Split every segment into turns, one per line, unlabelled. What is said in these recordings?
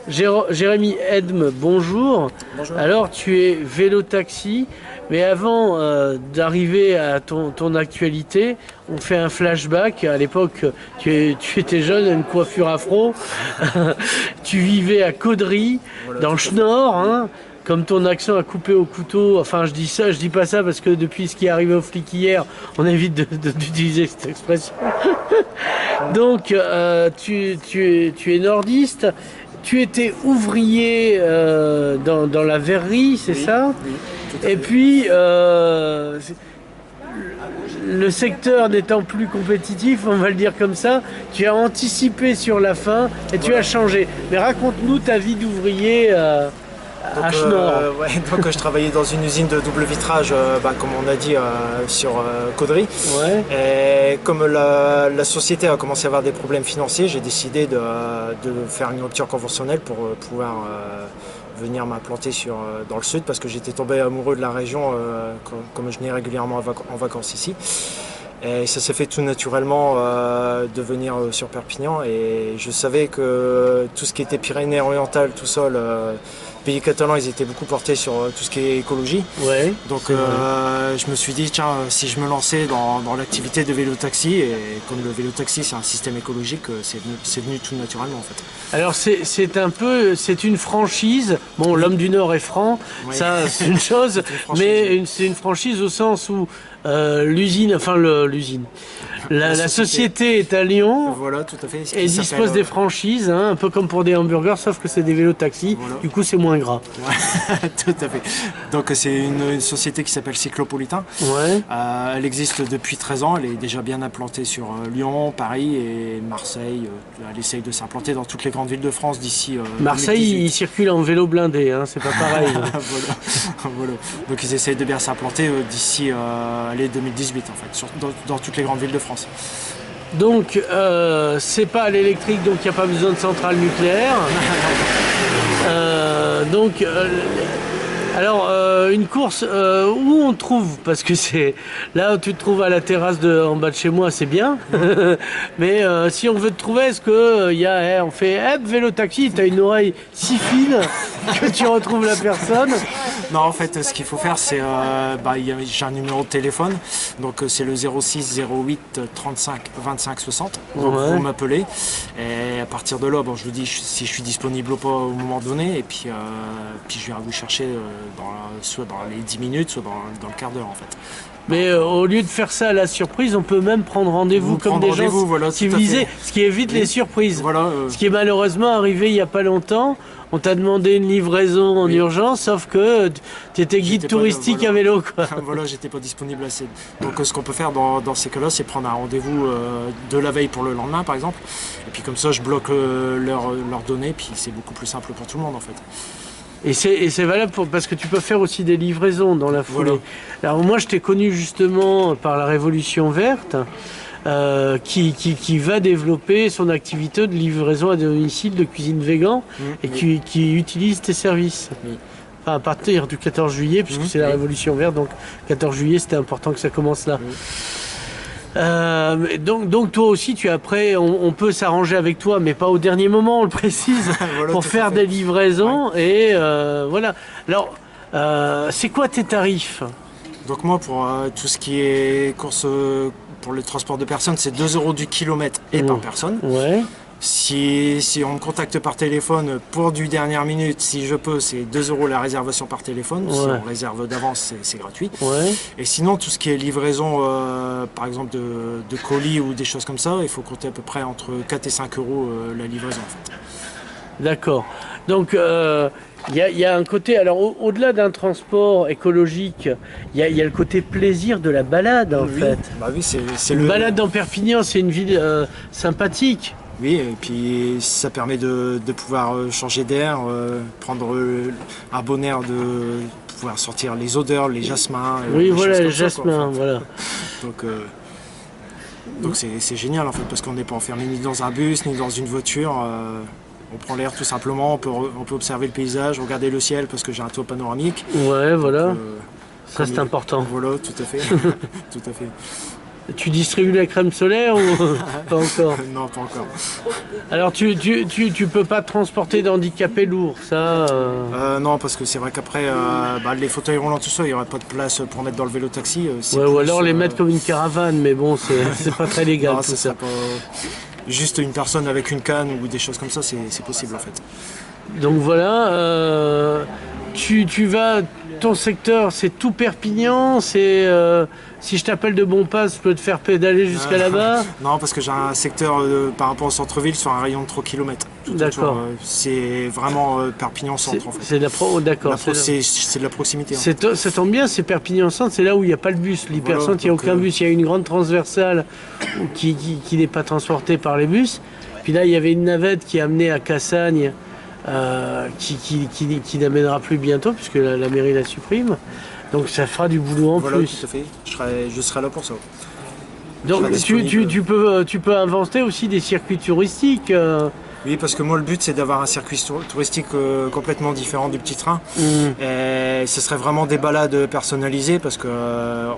Jérémy Edme, bonjour.
Bonjour.
Alors, tu es vélo-taxi, mais avant d'arriver à ton actualité, on fait un flashback. À l'époque, tu étais jeune, une coiffure afro. Tu vivais à Caudry,
Voilà,
dans le Schnorr, hein. Comme ton accent a coupé au couteau, enfin je dis ça, je dis pas ça parce que depuis ce qui est arrivé au flic hier, on évite d'utiliser cette expression. Donc tu es nordiste, tu étais ouvrier dans la verrerie, c'est ça?
Oui, tout à
Et
fait.
puis le secteur n'étant plus compétitif, on va le dire comme ça, tu as anticipé sur la fin et tu as changé. Mais raconte-nous ta vie d'ouvrier à Schnorr.
Donc, je travaillais dans une usine de double vitrage, comme on a dit, sur Caudry.
Ouais.
Et comme la société a commencé à avoir des problèmes financiers, j'ai décidé de faire une rupture conventionnelle pour pouvoir venir m'implanter dans le sud, parce que j'étais tombé amoureux de la région, comme je venais régulièrement en vacances ici. Et ça s'est fait tout naturellement de venir sur Perpignan, et je savais que tout ce qui était Pyrénées-Orientales, tout seul, pays catalan, ils étaient beaucoup portés sur tout ce qui est écologie.
Ouais,
donc je me suis dit, tiens, si je me lançais dans l'activité de vélo-taxi, et comme le vélo-taxi c'est un système écologique, c'est venu tout naturellement en fait.
alors c'est une franchise. Bon, l'homme du Nord est franc,
Oui.
ça c'est une chose, mais c'est une franchise au sens où la société est à Lyon.
Voilà, tout à fait.
Et dispose des franchises, hein, un peu comme pour des hamburgers, sauf que c'est des vélos-taxis.
Voilà.
Du coup, c'est moins gras.
Ouais, tout à fait. Donc c'est une société qui s'appelle Cyclopolitain.
Ouais.
Elle existe depuis 13 ans, elle est déjà bien implantée sur Lyon, Paris et Marseille. Elle essaye de s'implanter dans toutes les grandes villes de France d'ici
Marseille,
2018.
il circule en vélo blindé, hein, c'est pas pareil.
Voilà. Donc ils essayent de bien s'implanter d'ici 2018 en fait, dans toutes les grandes villes de France.
Donc, c'est pas à l'électrique, donc il n'y a pas besoin de centrale nucléaire. Alors, une course, où on te trouve? Parce que c'est là où tu te trouves à la terrasse en bas de chez moi, c'est bien. Mais si on veut te trouver, est-ce que on fait vélo-taxi, tu as une oreille si fine que tu retrouves la personne?
Non, en fait, ce qu'il faut faire, c'est j'ai un numéro de téléphone, donc c'est le 06 08 35 25 60. Donc
Ouais.
vous m'appelez, et à partir de là, je vous dis si je suis disponible ou pas au moment donné, et puis je viens vous chercher soit dans les 10 minutes, soit dans le quart d'heure en fait.
Mais au lieu de faire ça à la surprise, on peut même prendre rendez-vous comme des gens
voilà,
civilisés, ce qui évite
Oui.
les surprises.
Voilà,
Ce qui est malheureusement arrivé il n'y a pas longtemps. On t'a demandé une livraison en urgence, sauf que tu étais guide
J'étais pas là,
touristique
voilà.
à vélo, quoi.
Voilà, j'étais pas disponible assez. Donc ce qu'on peut faire dans ces cas-là, c'est prendre un rendez-vous de la veille pour le lendemain par exemple. Et puis comme ça, je bloque leurs données, puis c'est beaucoup plus simple pour tout le monde en fait.
Et c'est valable parce que tu peux faire aussi des livraisons dans la foulée.
Voilà.
Alors moi, je t'ai connu justement par la Révolution Verte, qui va développer son activité de livraison à domicile de cuisine végan et qui utilise tes services.
Oui.
Enfin, à partir du 14 juillet, puisque c'est la Révolution Verte, donc 14 juillet, c'était important que ça commence là. Donc toi aussi, on peut s'arranger avec toi, mais pas au dernier moment, on le précise,
Voilà,
pour
tout à
faire
fait.
des livraisons. Et voilà. Alors, c'est quoi tes tarifs?
Donc moi, pour tout ce qui est course pour le transport de personnes, c'est 2 € du kilomètre et par personne.
Ouais.
Si on me contacte par téléphone pour du dernière minute, si je peux, c'est 2 € la réservation par téléphone. Si on réserve d'avance, c'est gratuit.
Ouais.
Et sinon, tout ce qui est livraison, par exemple de colis ou des choses comme ça, il faut compter à peu près entre 4 et 5 € la livraison en fait.
D'accord. Donc, il y a un côté, alors au-delà d'un transport écologique, il y a le côté plaisir de la balade en fait.
Bah oui, c'est
Une balade dans Perpignan, c'est une ville sympathique.
Oui, et puis ça permet de pouvoir changer d'air, prendre un bon air, de pouvoir sortir les odeurs, les jasmins.
Oui, voilà, les
choses comme ça, quoi.
jasmins, voilà.
Donc c'est génial en fait, parce qu'on n'est pas enfermé ni dans un bus, ni dans une voiture. On prend l'air tout simplement, on peut observer le paysage, regarder le ciel, parce que j'ai un toit panoramique.
Ouais, voilà.
Donc,
ça c'est important.
Voilà, tout à fait. Tout à fait.
Tu distribues la crème solaire ou pas encore?
Non, pas encore.
Alors tu peux pas transporter d'handicapés lourds, ça
Non, parce que c'est vrai qu'après, les fauteuils roulants, tout ça, il n'y aurait pas de place pour mettre dans le vélo-taxi.
Ouais, ou alors les mettre comme une caravane, mais bon, c'est pas très légal
non,
tout
ça
ça.
serait pas... Juste une personne avec une canne ou des choses comme ça, c'est possible en fait.
Donc voilà, tu vas, ton secteur c'est tout Perpignan, c'est si je t'appelle de Bonpas, je peux te faire pédaler jusqu'à là-bas.
Non, parce que j'ai un secteur par rapport au centre-ville sur un rayon de 3 km.
D'accord.
C'est vraiment Perpignan centre en fait.
C'est de la d'accord.
C'est de la proximité.
Ça tombe bien, c'est Perpignan centre, c'est là où il n'y a pas le bus. L'hypercentre, il n'y a aucun bus. Il y a une grande transversale qui n'est pas transportée par les bus. Puis là, il y avait une navette qui amenait à Cassagne. Qui n'amènera plus bientôt puisque la mairie la supprime. Donc ça fera du boulot en plus.
Tout à fait. Je serai là pour ça.
Donc tu peux inventer aussi des circuits touristiques.
Oui, parce que moi le but c'est d'avoir un circuit touristique complètement différent du petit train. Et ce serait vraiment des balades personnalisées parce que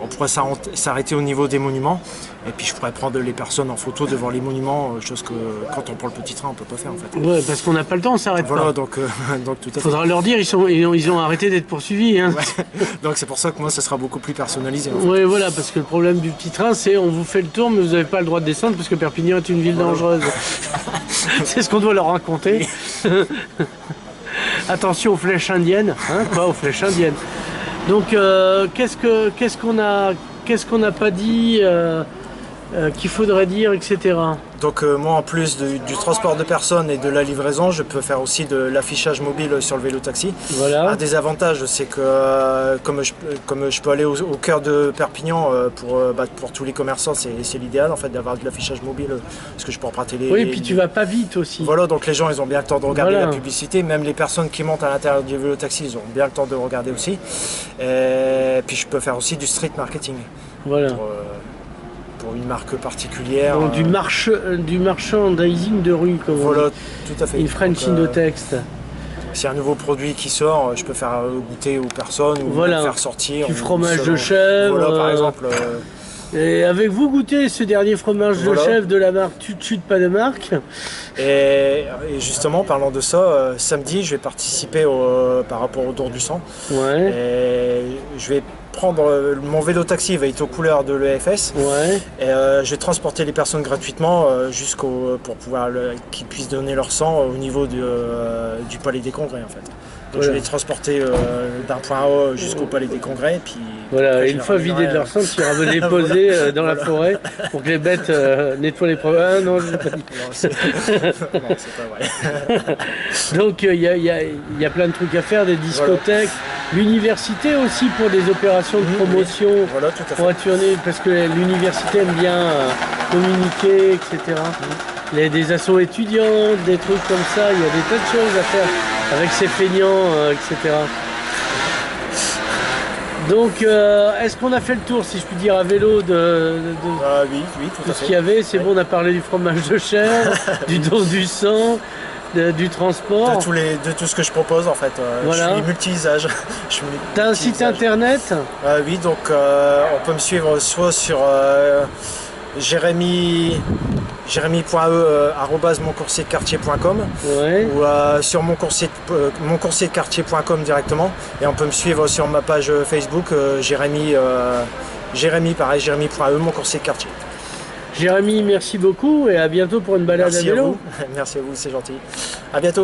on pourrait s'arrêter au niveau des monuments et puis je pourrais prendre les personnes en photo devant les monuments, chose que quand on prend le petit train on peut pas faire en fait.
Ouais, parce qu'on n'a pas le temps, on s'arrête pas.
Voilà, donc tout à fait.
Faudra leur dire, ils ont arrêté d'être poursuivis. Hein.
Ouais. Donc c'est pour ça que moi ça sera beaucoup plus personnalisé. En
fait. Oui, voilà, parce que le problème du petit train c'est on vous fait le tour mais vous n'avez pas le droit de descendre parce que Perpignan est une ville dangereuse. C'est ce qu'on doit leur raconter. Attention aux flèches indiennes, hein, pas aux flèches indiennes. Donc qu'est-ce qu'on n'a pas dit qu'il faudrait dire, etc.
Donc moi en plus du transport de personnes et de la livraison, je peux faire aussi de l'affichage mobile sur le vélo-taxi.
Voilà.
Un des avantages c'est que comme je peux aller au cœur de Perpignan pour tous les commerçants, c'est l'idéal en fait d'avoir de l'affichage mobile parce que je peux emprunter les...
Oui, et puis tu vas pas vite aussi.
Voilà, donc les gens ils ont bien le temps de regarder la publicité, même les personnes qui montent à l'intérieur du vélo-taxi ils ont bien le temps de regarder aussi. Et puis je peux faire aussi du street marketing.
Voilà.
Pour une marque particulière.
Donc, du merchandising de rue, comme
voilà, tout à fait.
Une French texte.
Si un nouveau produit qui sort, je peux faire goûter aux personnes ou faire sortir.
Du fromage de chèvre.
Voilà, par exemple.
Et avec vous goûtez ce dernier fromage de chèvre de la marque Tut pas de marque.
Et justement, parlant de ça, samedi, je vais participer par rapport au don du sang.
Ouais.
Et je vais prendre mon vélo taxi, il va être aux couleurs de l'EFS.
Ouais.
Et je vais transporter les personnes gratuitement pour pouvoir qu'ils puissent donner leur sang au niveau du Palais des Congrès en fait. Donc je vais les transporter d'un point A jusqu'au Palais des Congrès. Et puis,
voilà, et une fois vidés de leur sang, tu iras les poser dans la forêt pour que les bêtes nettoient les problèmes. Ah non, je pas dit.
Non, c'est pas vrai.
Donc il y a plein de trucs à faire, des discothèques, l'université aussi pour des opérations de promotion,
voilà, tout à fait.
Pour attirer, parce que l'université aime bien communiquer, etc. Il y a des assos étudiants, des trucs comme ça, il y a des tas de choses à faire avec ces feignants, etc. Donc, est-ce qu'on a fait le tour, si je puis dire, à vélo
oui, tout à fait.
Ce qu'il y avait? C'est bon, on a parlé du fromage de chèvre, du don du sang, du transport.
De tout ce que je propose, en fait. Voilà. Je suis multi-usage.
T'as un site internet?
Oui, donc on peut me suivre soit sur jérémy.e@moncoursier-de-quartier.com ou sur moncoursier-de-quartier.com directement, et on peut me suivre sur ma page Facebook Jérémy pareil, jérémy.e moncoursier-de-quartier.
Jérémy, merci beaucoup et à bientôt pour une balade à vélo.
Merci à vous, c'est gentil. À bientôt.